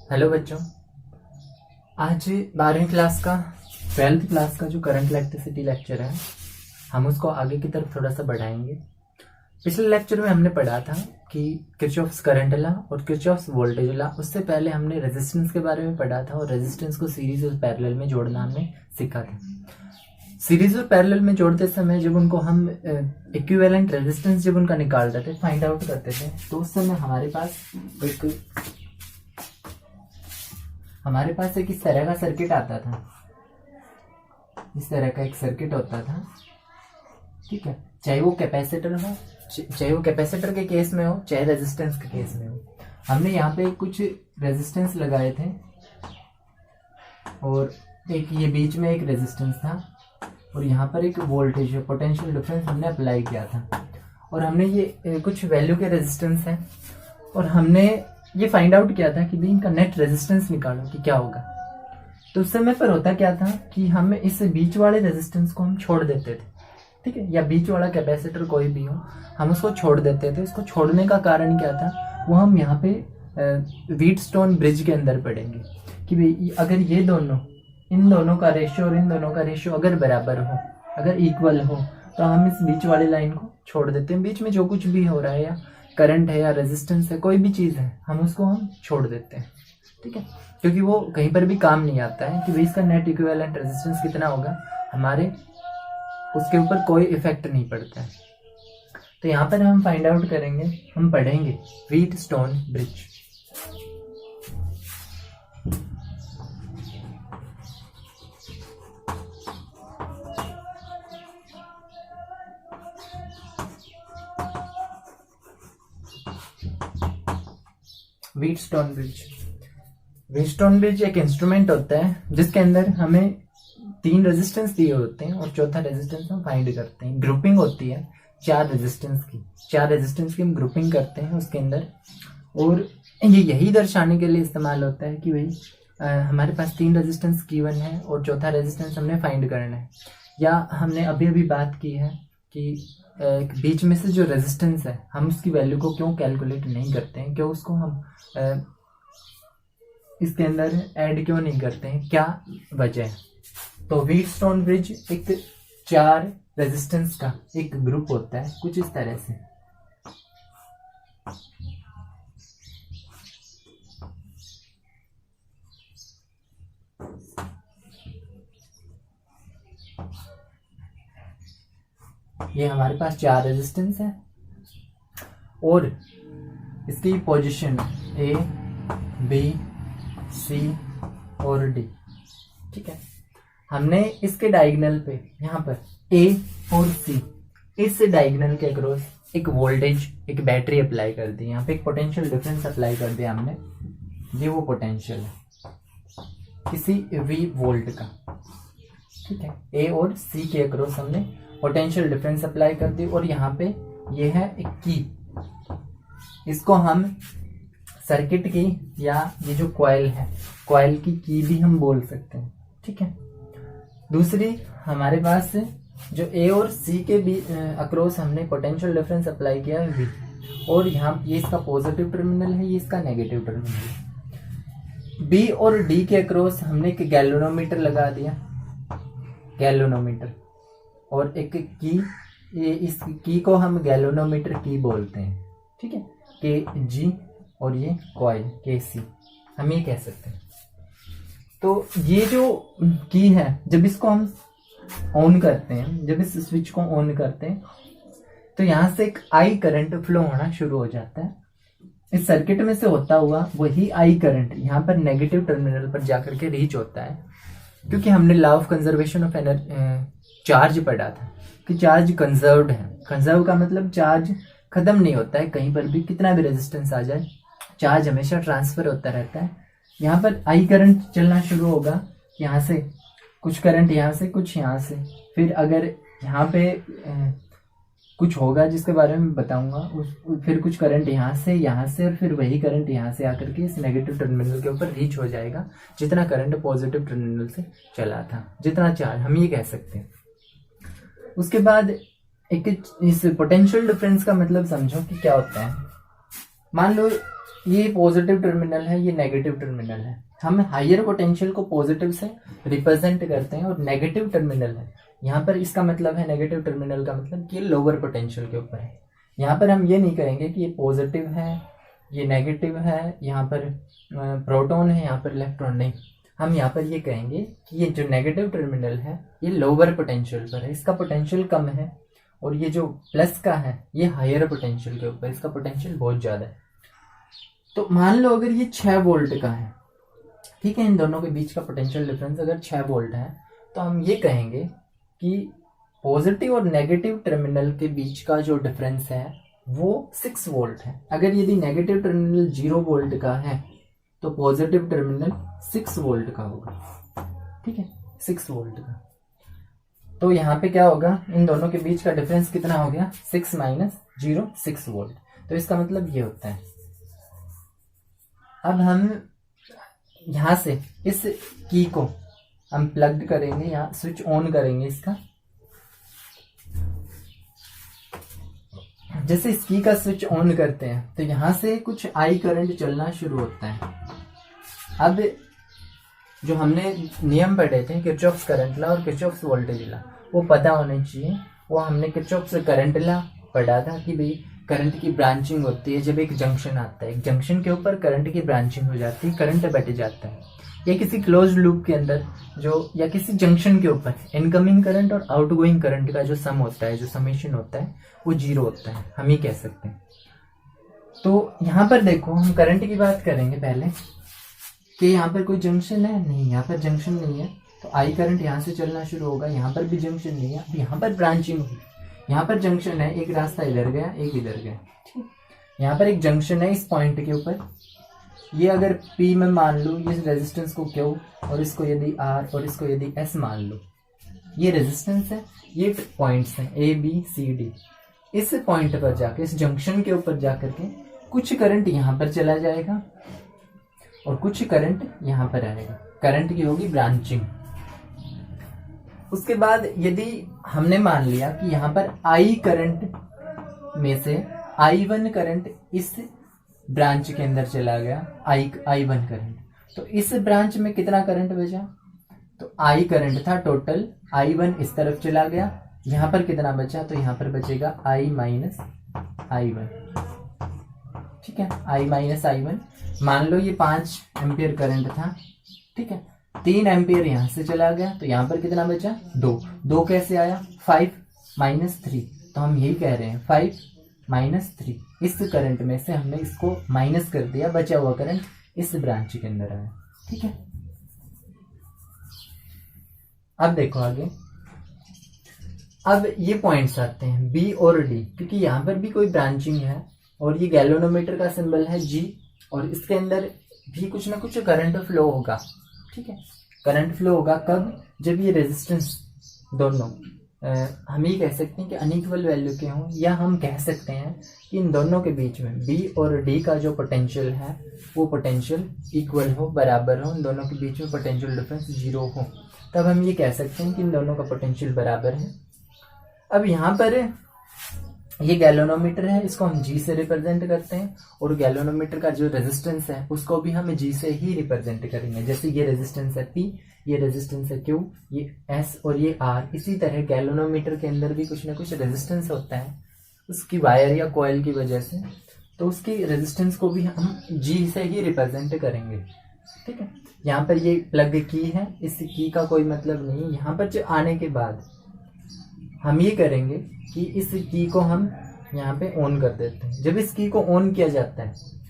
Hello बच्चों, आज 12वीं क्लास का 12th क्लास का जो करंट इलेक्ट्रिसिटी लेक्चर है, हम उसको आगे की तरफ थोड़ा सा बढ़ाएंगे। पिछले लेक्चर में हमने पढ़ा था कि किरचॉफ्स करंट लॉ और किरचॉफ्स वोल्टेज लॉ। उससे पहले हमने रेजिस्टेंस के बारे में पढ़ा था और रेजिस्टेंस को सीरीज और पैरेलल में जोड़ना हमने सीखा था। सीरीज और पैरेलल में जोड़ते समय जब उनको हम इक्विवेलेंट रेजिस्टेंस जब उनका निकालते थे, फाइंड आउट करते थे, तो उस समय हमारे पास एक इस तरह का सर्किट आता था। इस तरह का एक सर्किट होता था, ठीक है। चाहे वो कैपेसिटर हो, चाहे वो कैपेसिटर के केस में हो, चाहे रेजिस्टेंस के केस में हो। हमने यहाँ पे कुछ रेजिस्टेंस लगाए थे और एक ये बीच में एक रेजिस्टेंस था और यहाँ पर एक वोल्टेज पोटेंशियल डिफरेंस हमने अप्लाई किया था। और हमने ये कुछ वैल्यू के रेजिस्टेंस है और हमने ये फाइंड आउट किया था कि भाई इनका नेट रेजिस्टेंस निकालो कि क्या होगा। तो उस समय पर होता क्या था कि हम इस बीच वाले रेजिस्टेंस को हम छोड़ देते थे, ठीक है, या बीच वाला कैपेसिटर कोई भी हो, हम उसको छोड़ देते थे। उसको छोड़ने का कारण क्या था, वो हम यहाँ पे व्हीटस्टोन ब्रिज के अंदर पढ़ेंगे कि भाई अगर ये दोनों, इन दोनों का रेशियो और इन दोनों का रेशियो अगर बराबर हो, अगर इक्वल हो, तो हम इस बीच वाली लाइन को छोड़ देते हैं। बीच में जो कुछ भी हो रहा है, या करंट है या रेजिस्टेंस है, कोई भी चीज़ है, हम उसको हम छोड़ देते हैं, ठीक है, क्योंकि वो कहीं पर भी काम नहीं आता है कि भाई इसका नेट इक्विवेलेंट रेजिस्टेंस कितना होगा, हमारे उसके ऊपर कोई इफेक्ट नहीं पड़ता है। तो यहाँ पर हम फाइंड आउट करेंगे, हम पढ़ेंगे Wheatstone bridge. Wheatstone bridge. Wheatstone bridge एक इंस्ट्रूमेंट होता है जिसके अंदर हमें 3 रेजिस्टेंस दिए होते हैं और चौथा रेजिस्टेंस हम फाइंड करते हैं। ग्रुपिंग होती है 4 रेजिस्टेंस की हम ग्रुपिंग करते हैं उसके अंदर। और ये यही दर्शाने के लिए इस्तेमाल होता है कि भाई हमारे पास 3 रेजिस्टेंस गिवन है और चौथा रेजिस्टेंस हमने फाइंड करना है। या हमने अभी अभी बात की है कि बीच में से जो रेजिस्टेंस है, हम उसकी वैल्यू को क्यों कैलकुलेट नहीं करते हैं, क्यों उसको हम इसके अंदर ऐड क्यों नहीं करते हैं, क्या वजह है। तो व्हीटस्टोन ब्रिज एक 4 रेजिस्टेंस का एक ग्रुप होता है कुछ इस तरह से। ये हमारे पास 4 रेजिस्टेंस है और इसकी पोजीशन A, B, C और D, ठीक है। हमने इसके डायगोनल पे यहाँ पर A और C, इस डायगोनल के अक्रॉस एक वोल्टेज, एक बैटरी अप्लाई कर दी। यहाँ पे एक पोटेंशियल डिफरेंस अप्लाई कर दिया हमने। ये वो पोटेंशियल है किसी V वोल्ट का, ठीक है। A और C के अक्रॉस हमने पोटेंशियल डिफरेंस अप्लाई कर दी और यहाँ पे ये है एक की। इसको हम सर्किट की, या ये जो कॉइल है, कॉइल की भी हम बोल सकते हैं, ठीक है। दूसरी हमारे पास जो A और C के भी अक्रॉस हमने पोटेंशियल डिफरेंस अप्लाई किया है V, और यहाँ ये इसका पॉजिटिव टर्मिनल है, ये इसका नेगेटिव टर्मिनल है। B और D के अक्रॉस हमने एक गैल्वेनोमीटर लगा दिया, गैल्वेनोमीटर, और एक की, ये इस की को हम गैल्वेनोमीटर की बोलते हैं, ठीक है, के जी, और ये कॉइल के सी, हम ये कह सकते हैं। तो ये जो की है, जब इसको हम ऑन करते हैं, जब इस स्विच को ऑन करते हैं, तो यहाँ से एक आई करंट फ्लो होना शुरू हो जाता है। इस सर्किट में से होता हुआ वही आई करंट यहाँ पर नेगेटिव टर्मिनल पर जाकर के रीच होता है, क्योंकि हमने law of conservation of charge पढ़ा था कि चार्ज कंजर्व्ड है। कंजर्व का मतलब चार्ज खत्म नहीं होता है कहीं पर भी, कितना भी रेजिस्टेंस आ जाए, चार्ज हमेशा ट्रांसफर होता रहता है। यहाँ पर आई करंट चलना शुरू होगा, यहाँ से कुछ करंट, यहाँ से कुछ, यहाँ से, फिर अगर यहाँ पे कुछ होगा जिसके बारे में बताऊंगा, फिर कुछ करंट यहाँ से, और फिर वही करंट यहाँ से आकर के इस नेगेटिव टर्मिनल के ऊपर रीच हो जाएगा, जितना करंट पॉजिटिव टर्मिनल से चला था, जितना चार्ज, हम ये कह सकते हैं। उसके बाद एक इस पोटेंशियल डिफरेंस का मतलब समझो कि क्या होता है। मान लो ये पॉजिटिव टर्मिनल है, ये नेगेटिव टर्मिनल है। हम हायर पोटेंशियल को पॉजिटिव से रिप्रेजेंट करते हैं और नेगेटिव टर्मिनल है यहाँ पर, इसका मतलब है नेगेटिव टर्मिनल का मतलब कि लोअर पोटेंशियल के ऊपर है। यहाँ पर हम ये नहीं कहेंगे कि ये पॉजिटिव है, ये नेगेटिव है, यहाँ पर प्रोटॉन है, यहाँ पर इलेक्ट्रॉन नहीं। हम यहाँ पर ये कहेंगे कि ये जो नेगेटिव टर्मिनल है ये लोअर पोटेंशियल पर है, इसका पोटेंशियल कम है, और ये जो प्लस का है ये हायर पोटेंशियल के ऊपर, इसका पोटेंशियल बहुत ज़्यादा है। तो मान लो अगर ये 6 वोल्ट का है, ठीक है, इन दोनों के बीच का पोटेंशियल डिफरेंस अगर 6 वोल्ट है, तो हम ये कहेंगे कि पॉजिटिव और नेगेटिव टर्मिनल के बीच का जो डिफरेंस है वो 6 वोल्ट है। अगर यदि नेगेटिव टर्मिनल 0 वोल्ट का है तो पॉजिटिव टर्मिनल 6 वोल्ट का होगा, ठीक है, 6 वोल्ट का। तो यहाँ पे क्या होगा, इन दोनों के बीच का डिफरेंस कितना हो गया, 6 माइनस 0, 6 वोल्ट। तो इसका मतलब ये होता है। अब हम यहाँ से इस की को हम प्लग करेंगे, यहाँ स्विच ऑन करेंगे इसका। जैसे इस की का स्विच ऑन करते हैं तो यहाँ से कुछ आई करंट चलना शुरू होता है। अब जो हमने नियम पढ़े थे किरचॉफ्स करंट लॉ और किरचॉफ्स वोल्टेज लॉ, वो पता होने चाहिए। वो हमने किरचॉफ्स करंट लॉ पढ़ा था कि भाई करंट की ब्रांचिंग होती है जब एक जंक्शन आता है, एक जंक्शन के ऊपर करंट की ब्रांचिंग हो जाती है, करंट बैठ जाता है, या किसी क्लोज लूप के अंदर जो, या किसी जंक्शन के ऊपर इनकमिंग करंट और आउटगोइंग करंट का जो सम होता है, जो समेशन होता है, वो 0 होता है, हम ही कह सकते हैं। तो यहाँ पर देखो, हम करंट की बात करेंगे पहले कि यहाँ पर कोई जंक्शन है, नहीं, यहाँ पर जंक्शन नहीं है, तो आई करंट यहाँ से चलना शुरू होगा। यहाँ पर भी जंक्शन नहीं है, अब यहाँ पर ब्रांचिंग होगी। यहाँ पर जंक्शन है, एक रास्ता इधर गया, एक इधर गया, ठीक। यहाँ पर एक जंक्शन है इस पॉइंट के ऊपर, ये अगर P में मान लो, ये रेजिस्टेंस को Q और इसको यदि R और इसको यदि S मान लो, ये रेजिस्टेंस है, ये पॉइंट्स हैं A B C D। इस पॉइंट पर जाकर, इस जंक्शन के ऊपर जाकर के कुछ करंट यहाँ पर चला जाएगा और कुछ करंट यहाँ पर आएगा, करंट की होगी ब्रांचिंग। उसके बाद यदि हमने मान लिया कि यहाँ पर I करंट में से I1 करंट इस ब्रांच के अंदर चला गया, I1 करंट, तो इस ब्रांच में कितना करंट बचा, तो I करंट था टोटल, I1 इस तरफ चला गया, यहाँ पर कितना बचा, तो यहाँ पर बचेगा I माइनस I1, ठीक है, I माइनस I1। मान लो ये 5 एम्पियर करंट था, ठीक है, 3 एम्पियर यहाँ से चला गया, तो यहाँ पर कितना बचा, 2 कैसे आया, 5 माइनस 3, तो हम यही कह रहे हैं 5 माइनस 3, इस करंट में से हमने इसको माइनस कर दिया, बचा हुआ करंट इस ब्रांच के अंदर आया, ठीक है। अब देखो आगे, अब ये पॉइंट्स आते हैं B और D, क्योंकि यहाँ पर भी कोई ब्रांचिंग है और ये गैल्वेनोमीटर का सिंबल है G, और इसके अंदर भी कुछ ना कुछ करंट फ्लो होगा, ठीक है। करंट फ्लो होगा कब, जब ये रेजिस्टेंस दोनों हम ये कह सकते हैं कि अनइक्वल वैल्यू के हों, या हम कह सकते हैं कि इन दोनों के बीच में B और D का जो पोटेंशियल है वो पोटेंशियल इक्वल हो, बराबर हो, इन दोनों के बीच में पोटेंशियल डिफरेंस 0 हो, तब हम ये कह सकते हैं कि इन दोनों का पोटेंशियल बराबर है। अब यहाँ पर ये गैल्वेनोमीटर है, इसको हम G से रिप्रेजेंट करते हैं, और गैल्वेनोमीटर का जो रेजिस्टेंस है उसको भी हम G से ही रिप्रेजेंट करेंगे। जैसे ये रेजिस्टेंस है P, ये रेजिस्टेंस है Q, ये S और ये R। इसी तरह गैल्वेनोमीटर के अंदर भी कुछ ना कुछ रेजिस्टेंस होता है उसकी वायर या कॉइल की वजह से, तो उसकी रेजिस्टेंस को भी हम G से ही रिप्रेजेंट करेंगे, ठीक है। यहाँ पर ये प्लग की है, इस की का कोई मतलब नहीं। यहाँ पर जो आने के बाद हम ये करेंगे कि इस की को हम यहाँ पे ऑन कर देते हैं। जब इस की को ऑन किया जाता है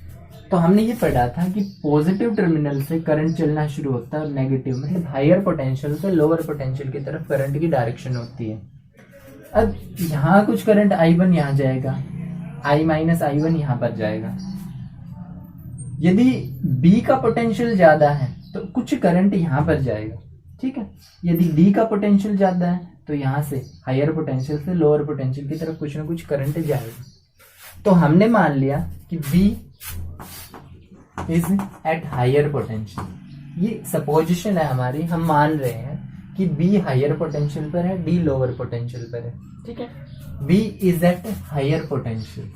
तो हमने ये पढ़ा था कि पॉजिटिव टर्मिनल से करंट चलना शुरू होता है और नेगेटिव मतलब हायर पोटेंशियल से लोअर पोटेंशियल की तरफ करंट की डायरेक्शन होती है। अब यहाँ कुछ करंट I1 यहाँ जाएगा, I माइनस I1 यहाँ पर जाएगा। यदि B का पोटेंशियल ज्यादा है तो कुछ करंट यहाँ पर जाएगा, ठीक है। यदि D का पोटेंशियल ज्यादा है तो यहाँ से हायर पोटेंशियल से लोअर पोटेंशियल की तरफ कुछ ना कुछ करंट जाएगा। तो हमने मान लिया कि B is at higher potential. ये सपोजिशन है हमारी, हम मान रहे हैं कि B हायर पोटेंशियल पर है, D लोअर पोटेंशियल पर है, ठीक है। B is at higher potential.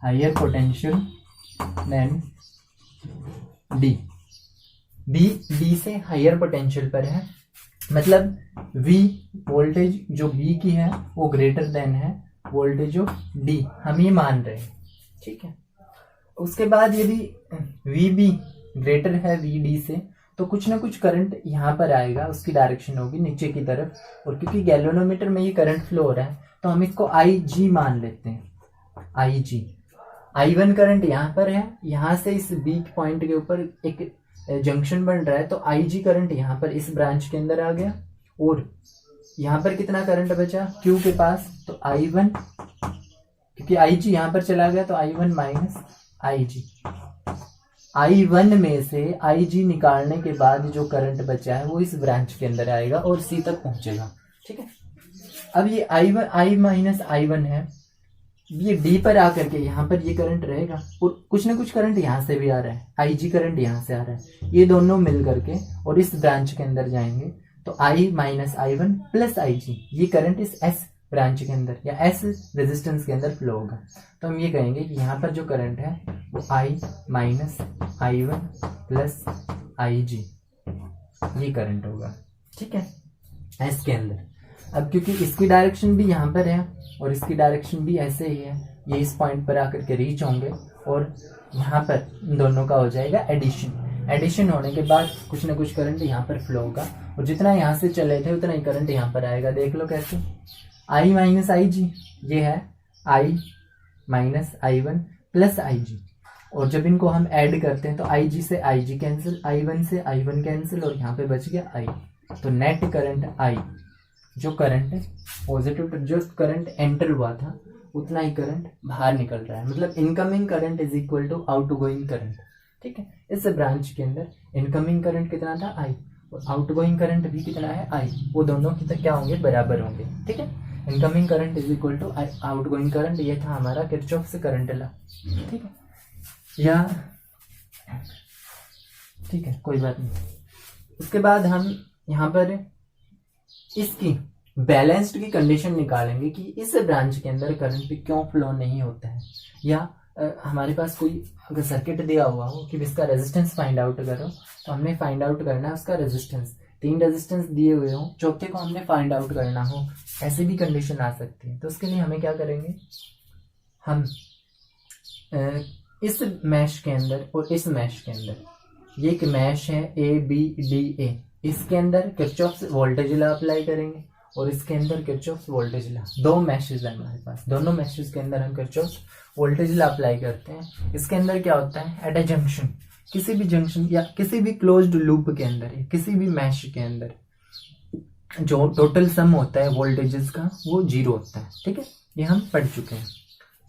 Higher potential than D. B D से हायर पोटेंशियल पर है, मतलब V वोल्टेज जो B की है वो ग्रेटर देन है वोल्टेज ऑफ D, हम ये मान रहे हैं, ठीक है। उसके बाद यदि VB ग्रेटर है VD से तो कुछ ना कुछ करंट यहाँ पर आएगा, उसकी डायरेक्शन होगी नीचे की तरफ, और क्योंकि गैल्वेनोमीटर में ये करंट फ्लो हो रहा है तो हम इसको IG मान लेते हैं, IG। I1 करंट यहाँ पर है, यहाँ से इस B पॉइंट के ऊपर एक जंक्शन बन रहा है तो IG करंट यहाँ पर इस ब्रांच के अंदर आ गया, और यहाँ पर कितना करंट बचा Q के पास, तो I1, क्योंकि IG यहाँ पर चला गया तो I1 माइनस IG। I1 में से IG निकालने के बाद जो करंट बचा है वो इस ब्रांच के अंदर आएगा और C तक पहुंचेगा, ठीक है। अब ये I माइनस I1 है, ये D पर आकर के यहाँ पर ये करंट रहेगा, और कुछ ना कुछ करंट यहाँ से भी आ रहा है, IG करंट यहाँ से आ रहा है, ये दोनों मिल करके और इस ब्रांच के अंदर जाएंगे तो I minus I1 plus IG, ये करंट इस S ब्रांच के अंदर या S रेजिस्टेंस के अंदर फ्लो होगा। तो हम ये कहेंगे कि यहाँ पर जो करंट है वो I minus I1 plus IG, ये करंट होगा, ठीक है, S के अंदर। अब क्योंकि इसकी डायरेक्शन भी यहाँ पर है और इसकी डायरेक्शन भी ऐसे ही है, ये इस पॉइंट पर आकर के रीच होंगे और यहाँ पर इन दोनों का हो जाएगा एडिशन होने के बाद कुछ ना कुछ करंट यहाँ पर फ्लो होगा, और जितना यहाँ से चले थे उतना ही करंट यहाँ पर आएगा। देख लो कैसे, I माइनस IG, ये है I minus I1 plus IG, और जब इनको हम ऐड करते हैं तो IG से IG कैंसिल, I1 से I1 कैंसिल, और यहाँ पे बच गया I। तो नेट करंट I, जो करंट पॉजिटिव, जो करंट एंटर हुआ था उतना ही करंट बाहर निकल रहा है, मतलब incoming current is equal to outgoing current, ठीक है। इस ब्रांच के अंदर इनकमिंग करंट कितना था I, और आउटगोइंग करंट भी कितना है I, वो दोनों कितना क्या होंगे, बराबर होंगे, ठीक है। Incoming current is equal to outgoing current, ये था हमारा किरचॉफ से करंट लॉ, ठीक है, या ठीक है, कोई बात नहीं। उसके बाद हम यहाँ पर इसकी बैलेंस्ड की कंडीशन निकालेंगे कि इस ब्रांच के अंदर करंट क्यों फ्लो नहीं होता है, या हमारे पास कोई अगर सर्किट दिया हुआ हो कि इसका रेजिस्टेंस फाइंड आउट करो, तो हमने फाइंड आउट करना है उसका रेजिस्टेंस, 3 रेजिस्टेंस दिए हुए हो, चौथे को हमने फाइंड आउट करना हो, ऐसे भी कंडीशन आ सकती है। तो उसके लिए हमें क्या करेंगे, हम इस मैश के अंदर और इस मैश के अंदर, ये एक मैश है ABDA, इसके अंदर किरचॉफ्स वोल्टेज लॉ अप्लाई करेंगे और इसके अंदर किरचॉफ्स वोल्टेज लॉ, 2 मैशेज है हमारे पास, दोनों मैशेज के अंदर हम किरचॉफ्स वोल्टेज लॉ अप्लाई करते हैं। इसके अंदर क्या होता है, एट अ जंक्शन, किसी भी जंक्शन या किसी भी क्लोज्ड लूप के अंदर या किसी भी मैश के अंदर जो टोटल सम होता है वोल्टेजेस का वो 0 होता है, ठीक है, ये हम पढ़ चुके हैं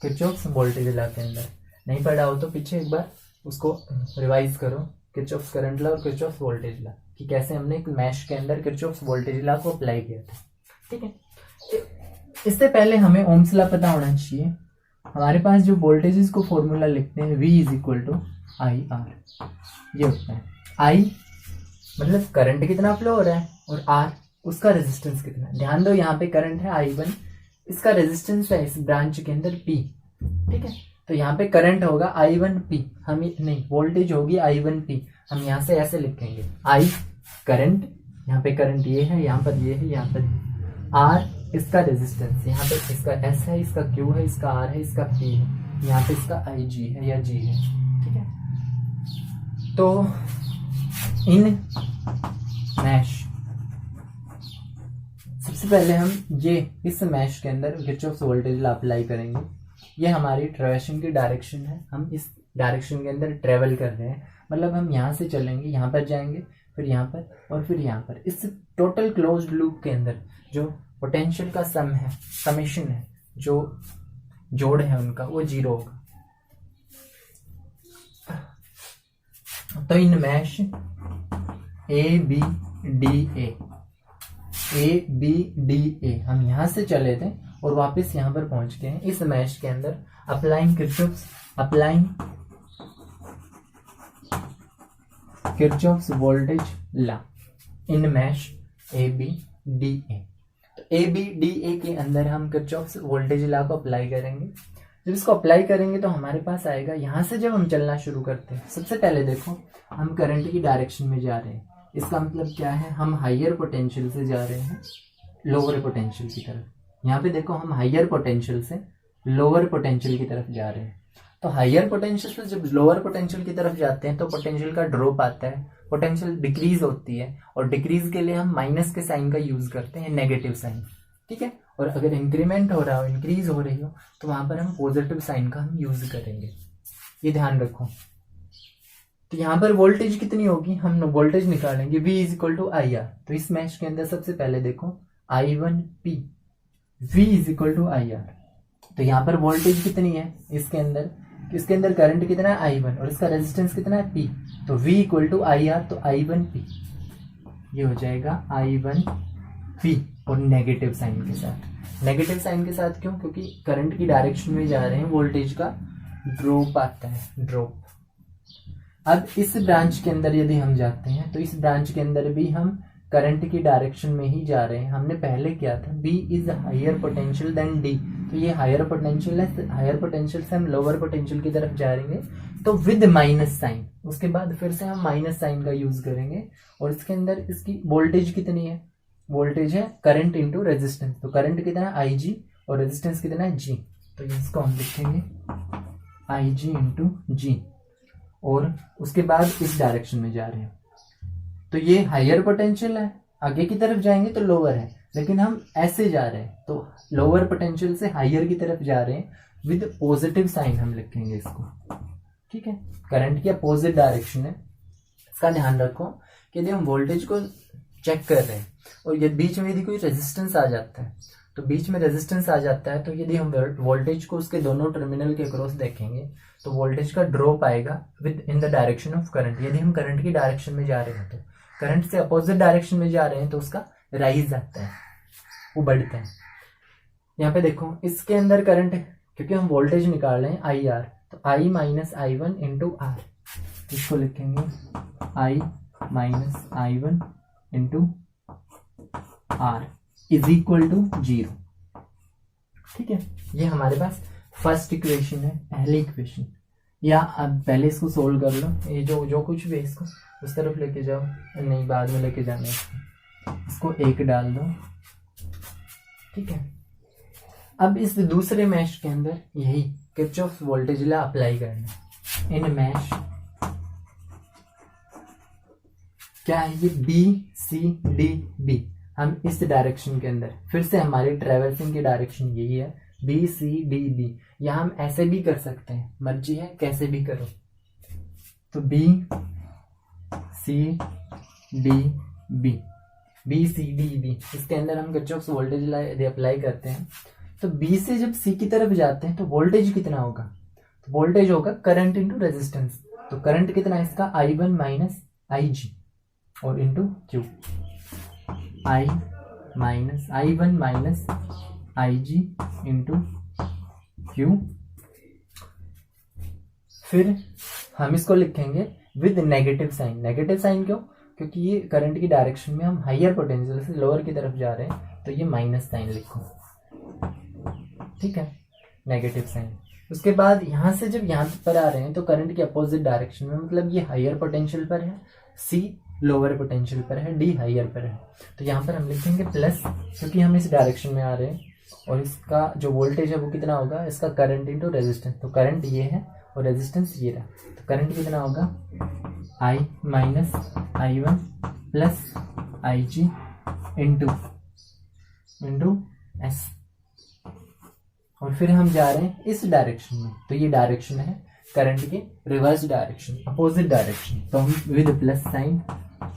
किरचॉफ्स वोल्टेज लॉ के अंदर। नहीं पढ़ा हो तो पीछे एक बार उसको रिवाइज करो, किरचॉफ्स करंट लॉ और किरचॉफ्स वोल्टेज लॉ, कि कैसे हमने एक मैश के अंदर किरचॉफ्स वोल्टेज लॉ को अप्लाई किया था, ठीक है। इससे पहले हमें ओम्स लॉ पता होना चाहिए। हमारे पास जो वोल्टेजेस को फॉर्मूला लिखते हैं V is equal to IR, ये होता है I मतलब करंट कितना फ्लो हो रहा है और R उसका रेजिस्टेंस कितना है। ध्यान दो यहाँ पे करंट है I1, इसका रेजिस्टेंस है इस ब्रांच के अंदर P, ठीक है। तो यहाँ पे करंट होगा I1P, हम नहीं, वोल्टेज होगी I1P, हम यहाँ से ऐसे लिखेंगे I करंट, यहाँ पे करंट ये है, यहाँ पर ये है, यहाँ पर R इसका रेजिस्टेंस, यहाँ पे इसका S है, इसका Q है, इसका R है, इसका P है, यहाँ पे इसका IG है या G है, ठीक है। तो इन मैश, सबसे पहले हम ये इस मैश के अंदर किरचॉफ्स वोल्टेज लॉ अप्लाई करेंगे। ये हमारी ट्रेवलिंग की डायरेक्शन है, हम इस डायरेक्शन के अंदर ट्रेवल कर रहे हैं, मतलब हम यहाँ से चलेंगे, यहाँ पर जाएंगे, फिर यहाँ पर और फिर यहाँ पर। इस टोटल क्लोज्ड लूप के अंदर जो पोटेंशियल का सम है, समेशन है, जो जोड़ है उनका, वो 0 होगा। तो इन मैश ABDA हम यहाँ से चले थे और वापस यहाँ पर पहुंच गए हैं इस मैश के अंदर, applying Kirchhoff's voltage law in mesh ABDA। तो ABDA के अंदर हम किरचॉफ्स वोल्टेज लॉ को अप्लाई करेंगे। जब इसको अप्लाई करेंगे तो हमारे पास आएगा, यहाँ से जब हम चलना शुरू करते हैं, सबसे पहले देखो हम करंट की डायरेक्शन में जा रहे हैं। इसका मतलब क्या है, हम हायर पोटेंशियल से जा रहे हैं लोअर पोटेंशियल की तरफ। यहाँ पे देखो हम हायर पोटेंशियल से लोअर पोटेंशियल की तरफ जा रहे हैं। तो हायर पोटेंशियल से जब लोअर पोटेंशियल की तरफ जाते हैं तो पोटेंशियल का ड्रॉप आता है, पोटेंशियल डिक्रीज होती है, और डिक्रीज के लिए हम माइनस के साइन का यूज करते हैं, नेगेटिव साइन, ठीक है। और अगर इंक्रीमेंट हो रहा हो, इंक्रीज हो रही हो, तो वहां पर हम पॉजिटिव साइन का हम यूज करेंगे, ये ध्यान रखो। तो यहाँ पर वोल्टेज कितनी होगी, हम वोल्टेज निकालेंगे V is equal to I R. तो इस मैश के अंदर सबसे पहले देखो I1P, V is equal to I R. तो यहाँ पर वोल्टेज कितनी है इसके अंदर करंट कितना है I1, और इसका रेजिस्टेंस कितना है P। तो V equal to I R, तो I1P ये हो जाएगा I1P, और नेगेटिव साइन के साथ। नेगेटिव साइन के साथ क्यों, क्योंकि करंट की डायरेक्शन में जा रहे हैं, वोल्टेज का ड्रॉप आता है, ड्रॉप। अब इस ब्रांच के अंदर यदि हम जाते हैं तो इस ब्रांच के अंदर भी हम करंट की डायरेक्शन में ही जा रहे हैं। हमने पहले किया था B is higher potential than D, तो ये हायर पोटेंशियल है, हायर पोटेंशियल से हम लोअर पोटेंशियल की तरफ जा रहे हैं, तो विद माइनस साइन। उसके बाद फिर से हम माइनस साइन का यूज करेंगे, और इसके अंदर इसकी वोल्टेज कितनी है, वोल्टेज है करंट इंटू रेजिस्टेंस। तो करंट कितना है IG, और रेजिस्टेंस कितना है G। तो इसको हम लिखेंगे IG इंटू G, और उसके बाद इस डायरेक्शन में जा रहे हैं। तो ये हायर पोटेंशियल है, आगे की तरफ जाएंगे तो लोअर है, लेकिन हम ऐसे जा रहे हैं तो लोअर पोटेंशियल से हायर की तरफ जा रहे हैं, विद पॉजिटिव साइन हम लिखेंगे इसको, ठीक है। करंट की अपोजिट डायरेक्शन है, इसका ध्यान रखो कि यदि हम वोल्टेज को चेक कर रहे हैं और ये बीच में यदि कोई रेजिस्टेंस आ जाता है, तो बीच में रेजिस्टेंस आ जाता है, तो यदि हम वोल्टेज को उसके दोनों टर्मिनल के क्रॉस देखेंगे तो वोल्टेज का ड्रॉप आएगा with in the direction of current. यदि हम करंट की डायरेक्शन में जा रहे हैं, तो करंट से अपोजिट डायरेक्शन में जा रहे हैं तो उसका राइज आता है, वो बढ़ता है। यहाँ पे देखो इसके अंदर करंट, क्योंकि हम वोल्टेज निकाल रहे हैं आई आर, तो I माइनस I1 इंटू आर, इसको लिखेंगे I minus I1 into are is equal to 0, ठीक है। ये हमारे पास फर्स्ट इक्वेशन है, पहली इक्वेशन। या अब पहले इसको सोल्व कर लो, ये जो कुछ भी है इसको उस तरफ लेके जाओ, नहीं बाद में लेके जाना है, इसको 1 डाल दो, ठीक है। अब इस दूसरे मैश के अंदर यही किरचॉफ वोल्टेज लॉ अप्लाई करना। इन मैश क्या है ये BCDB, हम इस डायरेक्शन के अंदर, फिर से हमारी ट्रेवर्सिंग की डायरेक्शन यही है BCDB। या हम ऐसे भी कर सकते हैं, मर्जी है कैसे भी करो। तो BCDB इसके अंदर हम किरचॉफ वोल्टेज लॉ यदि अप्लाई करते हैं तो B से जब C की तरफ जाते हैं तो वोल्टेज कितना होगा, तो वोल्टेज होगा करंट इंटू रेजिस्टेंस। तो करंट कितना है इसका I1 माइनस IG, और into Q, I1 minus IG into Q। फिर हम इसको लिखेंगे with negative sign. Negative sign क्यों, क्योंकि ये करंट की डायरेक्शन में हम हायर पोटेंशियल से लोअर की तरफ जा रहे हैं, तो ये माइनस साइन लिखो, ठीक है, नेगेटिव साइन। उसके बाद यहाँ से जब यहाँ पर आ रहे हैं तो करंट की अपोजिट डायरेक्शन में, मतलब ये हायर पोटेंशियल पर है, C लोअर पोटेंशियल पर है, D हायर पर है, तो यहाँ पर हम लिखेंगे प्लस, क्योंकि हम इस डायरेक्शन में आ रहे हैं, और इसका जो वोल्टेज है वो कितना होगा, इसका करंट इंटू रेजिस्टेंस। तो करंट ये है और रेजिस्टेंस ये रहा, तो करंट कितना होगा I minus I1 plus IG into S। और फिर हम जा रहे हैं इस डायरेक्शन में, तो ये डायरेक्शन है करंट की रिवर्स डायरेक्शन, अपोजिट डायरेक्शन। तो हम with plus sign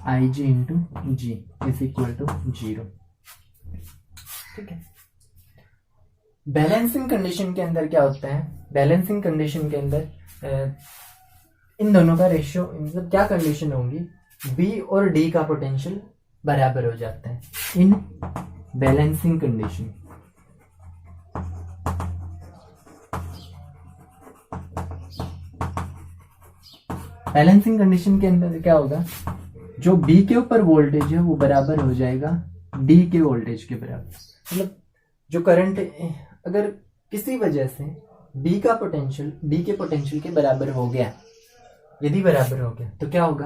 IG into G is equal to 0, ठीक है। बैलेंसिंग कंडीशन के अंदर क्या होता है, बैलेंसिंग कंडीशन के अंदर इन दोनों का रेशियो, मतलब क्या कंडीशन होंगी, B और D का पोटेंशियल बराबर हो जाता है in balancing condition. Balancing condition के अंदर क्या होगा, जो B के ऊपर वोल्टेज है वो बराबर हो जाएगा D के वोल्टेज के बराबर। मतलब जो करंट अगर किसी वजह से बी का पोटेंशियल डी के पोटेंशियल के बराबर हो गया, यदि बराबर हो गया तो क्या होगा,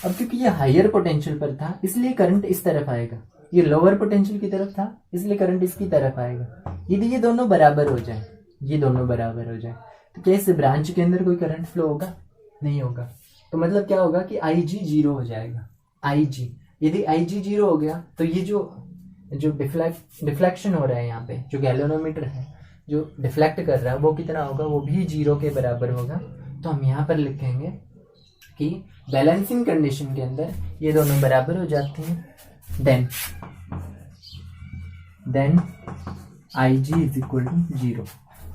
अब क्योंकि ये हायर पोटेंशियल पर था इसलिए करंट इस तरफ आएगा, ये लोअर पोटेंशियल की तरफ था इसलिए करंट इसकी तरफ आएगा। यदि ये दोनों बराबर हो जाए, ये दोनों बराबर हो जाए तो क्या इस ब्रांच के अंदर कोई करंट फ्लो होगा? नहीं होगा। तो मतलब क्या होगा कि आई जी जीरो हो जाएगा। आई जी, यदि आई जी जीरो हो गया तो ये जो डिफ्लेक्शन हो रहा है यहाँ पे, जो गैल्वेनोमीटर है जो डिफ्लेक्ट कर रहा है वो कितना होगा, वो भी जीरो के बराबर होगा। तो हम यहाँ पर लिखेंगे कि बैलेंसिंग कंडीशन के अंदर ये दोनों बराबर हो जाते हैं, then I G is equal to zero.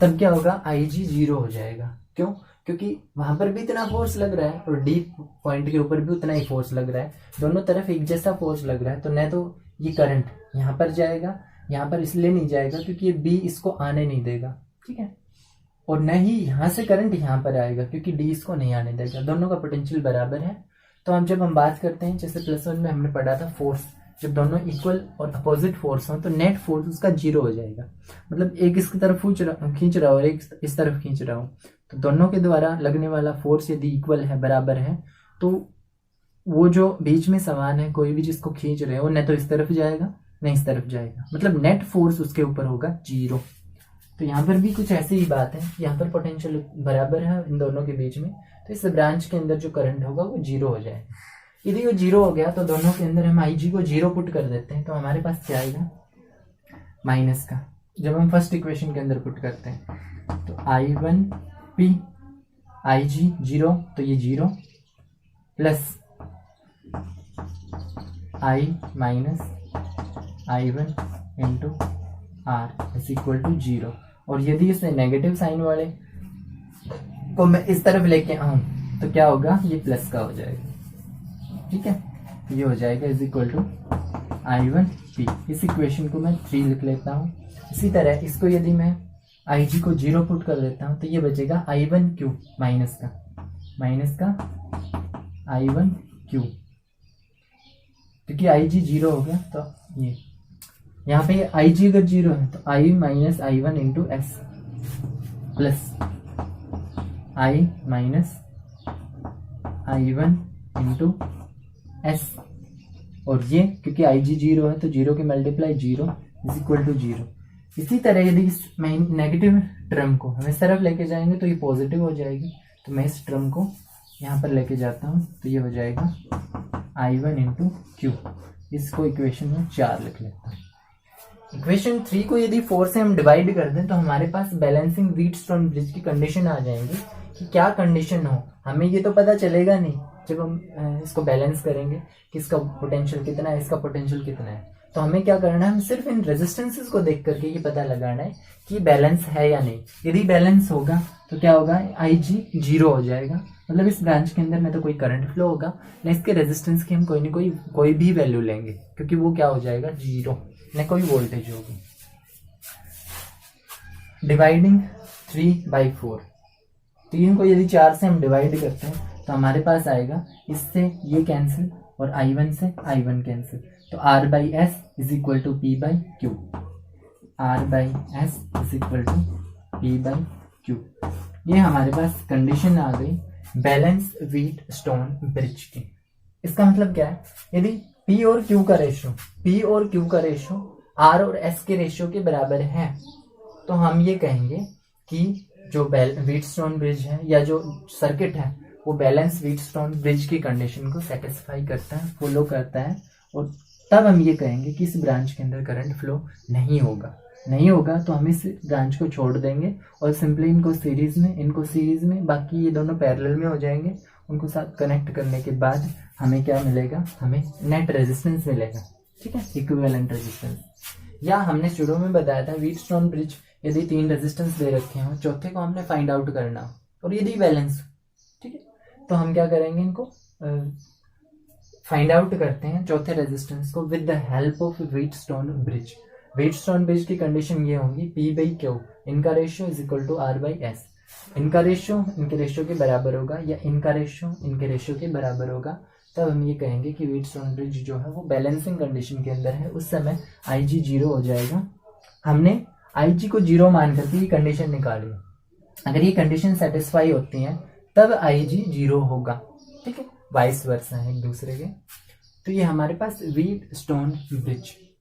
तब क्या होगा, आई जी जीरो हो जाएगा। क्यों? क्योंकि वहां पर भी इतना फोर्स लग रहा है और डी पॉइंट के ऊपर भी उतना ही फोर्स लग रहा है, दोनों तरफ एक जैसा फोर्स लग रहा है। तो न तो ये करंट यहाँ पर जाएगा, यहाँ पर इसलिए नहीं जाएगा क्योंकि ये बी इसको आने नहीं देगा, ठीक है, और न ही यहाँ से करंट यहाँ पर आएगा क्योंकि डी इसको नहीं आने देगा। दोनों का पोटेंशियल बराबर है। तो अब जब हम बात करते हैं, जैसे +1 में हमने पढ़ा था फोर्स, जब दोनों इक्वल और अपोजिट फोर्स हो तो नेट फोर्स उसका जीरो हो जाएगा। मतलब एक इसकी तरफ खींच रहा हो और एक इस तरफ खींच रहा हो, तो दोनों के द्वारा लगने वाला फोर्स यदि इक्वल है, बराबर है, तो वो जो बीच में समान है, कोई भी जिसको खींच रहे हो, न तो इस तरफ जाएगा न इस तरफ जाएगा, मतलब नेट फोर्स उसके ऊपर होगा जीरो। तो यहाँ पर भी कुछ ऐसी ही बात है, यहाँ पर पोटेंशियल बराबर है इन दोनों के बीच में, तो इस ब्रांच के अंदर जो करंट होगा वो जीरो हो जाएगा। यदि वो जीरो हो गया तो दोनों के अंदर हम आई जी को जीरो पुट कर देते हैं, तो हमारे पास क्या आएगा, माइनस का। जब हम फर्स्ट इक्वेशन के अंदर पुट करते हैं तो I one P I G zero, तो ये zero plus I minus I one into are is equal to zero. और यदि इसे नेगेटिव साइन वाले को मैं इस तरफ लेके आऊं तो क्या होगा, ये प्लस का हो जाएगा, ठीक है, ये हो जाएगा is equal to I one P. इस इक्वेशन को मैं 3 लिख लेता हूँ। इसी तरह इसको यदि मैं आई जी को जीरो पुट कर देता हूँ तो ये बचेगा आई वन क्यू माइनस का आई वन क्यू, क्योंकि आई जी जीरो हो गया। तो ये यहाँ पे आई जी अगर जीरो है तो I minus I one into S plus I minus I one into S, और ये क्योंकि आई जी जीरो है तो जीरो के multiply zero is equal to zero. इसी तरह यदि इस नेगेटिव टर्म को हम इस तरफ लेके जाएंगे तो ये पॉजिटिव हो जाएगी। तो मैं इस टर्म को यहाँ पर लेके जाता हूँ तो ये हो जाएगा आई वन इंटू क्यू। इसको इक्वेशन में 4 लिख लेता हूँ। इक्वेशन 3 को यदि 4 से हम डिवाइड कर दें तो हमारे पास बैलेंसिंग व्हीटस्टोन ब्रिज की कंडीशन आ जाएंगी कि क्या कंडीशन हो, हमें ये तो पता चलेगा नहीं जब हम इसको बैलेंस करेंगे कि इसका पोटेंशियल कितना है, इसका पोटेंशियल कितना है। तो हमें क्या करना है, हम सिर्फ इन रेजिस्टेंसेस को देख करके ये पता लगाना है कि बैलेंस है या नहीं। यदि बैलेंस होगा तो क्या होगा, आई जी जीरो हो जाएगा, मतलब इस ब्रांच के अंदर न तो कोई करंट फ्लो होगा न इसके रेजिस्टेंस की हम कोई भी वैल्यू लेंगे, क्योंकि वो क्या हो जाएगा, जीरो, न कोई वोल्टेज होगी। डिवाइडिंग 3/4, 3 को यदि 4 से हम डिवाइड करते हैं तो हमारे पास आएगा, इससे ये कैंसिल और I1 से I1 कैंसिल, तो R by S is equal to P by Q, R by S is equal to P by Q. ये हमारे पास कंडीशन आ गई बैलेंस व्हीटस्टोन ब्रिज की। इसका मतलब क्या है, यदि P और Q का रेशो R और S के रेशियो के बराबर है तो हम ये कहेंगे कि जो व्हीटस्टोन ब्रिज है या जो सर्किट है वो बैलेंस व्हीटस्टोन ब्रिज की कंडीशन को सेटिस्फाई करता है, फॉलो करता है, और तब हम ये कहेंगे कि इस ब्रांच के अंदर करंट फ्लो नहीं होगा तो हम इस ब्रांच को छोड़ देंगे और सिंपली इनको सीरीज में बाकी ये दोनों पैरेलल में हो जाएंगे। उनको साथ कनेक्ट करने के बाद हमें क्या मिलेगा, हमें नेट रेजिस्टेंस मिलेगा, ठीक है, इक्विवेलेंट रेजिस्टेंस। या हमने शुरू में बताया था व्हीटस्टोन ब्रिज यदि 3 रेजिस्टेंस दे रखे हो, चौथे को हमने फाइंड आउट करना हो और यदि बैलेंस, ठीक है, तो हम क्या करेंगे, इनको फाइंड आउट करते हैं चौथे रेजिस्टेंस को with the help of Wheatstone bridge. Wheatstone bridge की कंडीशन ये होगी P बाई क्यू, इनका ratio is equal to R by S. इनका रेशियो इनके रेशियो के बराबर होगा या इनका रेशियो इनके रेशियो के बराबर होगा, तब हम ये कहेंगे कि व्हीटस्टोन ब्रिज जो है वो बैलेंसिंग कंडीशन के अंदर है। उस समय IG जीरो हो जाएगा। हमने IG को जीरो मान करके ये कंडीशन निकाली, अगर ये कंडीशन सेटिस्फाई होती है तब IG 0 होगा, ठीक है, वाइस वर्सा है एक दूसरे के। तो ये हमारे पास व्हीट स्टोन ब्रिज